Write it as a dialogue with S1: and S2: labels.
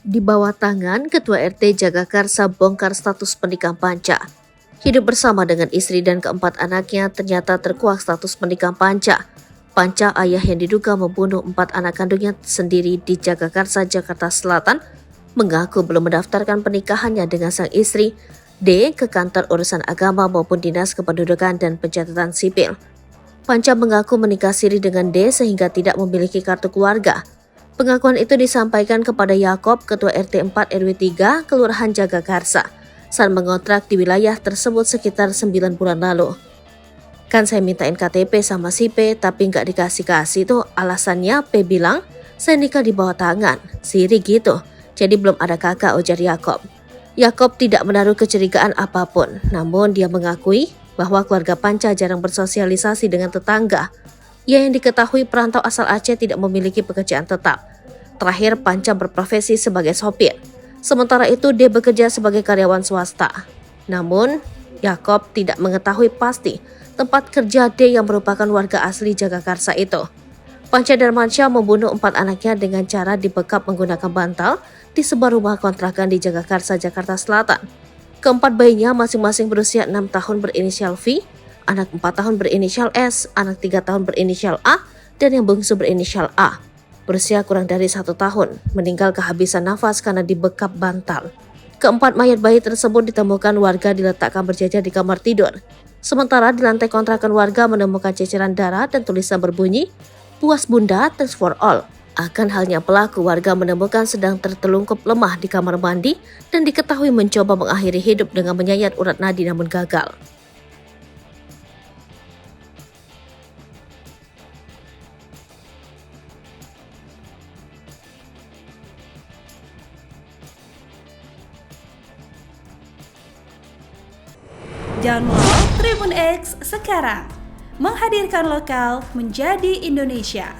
S1: Di bawah tangan, Ketua RT Jagakarsa bongkar status penikah panca. Hidup bersama dengan istri dan keempat anaknya ternyata terkuak status penikah panca. Panca, ayah yang diduga membunuh 4 anak kandungnya sendiri di Jagakarsa, Jakarta Selatan, mengaku belum mendaftarkan pernikahannya dengan sang istri D ke kantor urusan agama maupun dinas kependudukan dan pencatatan sipil. Panca mengaku menikah siri dengan D sehingga tidak memiliki kartu keluarga. Pengakuan itu disampaikan kepada Yakob, Ketua RT 4 RW 3, Kelurahan Jagakarsa, saat mengontrak di wilayah tersebut sekitar 9 bulan lalu. Kan saya mintain KTP sama si P, tapi nggak dikasih-kasih tuh. Alasannya P bilang, saya nikah di bawah tangan. Siri gitu, jadi belum ada kakak, ujar Yakob. Yakob tidak menaruh kecurigaan apapun, namun dia mengakui bahwa keluarga Panca jarang bersosialisasi dengan tetangga. Ia yang diketahui perantau asal Aceh tidak memiliki pekerjaan tetap. Terakhir, Panca berprofesi sebagai sopir. Sementara itu, dia bekerja sebagai karyawan swasta. Namun, Yakob tidak mengetahui pasti tempat kerja D yang merupakan warga asli Jagakarsa itu. Panca Darmansyah membunuh 4 anaknya dengan cara dibekap menggunakan bantal di sebuah rumah kontrakan di Jagakarsa, Jakarta Selatan. Keempat bayinya masing-masing berusia 6 tahun berinisial V, anak 4 tahun berinisial S, anak 3 tahun berinisial A, dan yang bungsu berinisial A. Berusia kurang dari 1 tahun, meninggal kehabisan nafas karena dibekap bantal. Keempat mayat bayi tersebut ditemukan warga diletakkan berjajar di kamar tidur. Sementara di lantai kontrakan warga menemukan ceceran darah dan tulisan berbunyi, "Puas Bunda, thanks for all." Akan halnya pelaku, warga menemukan sedang tertelungkup lemah di kamar mandi dan diketahui mencoba mengakhiri hidup dengan menyayat urat nadi namun gagal.
S2: Download Tribun X sekarang, menghadirkan lokal menjadi Indonesia.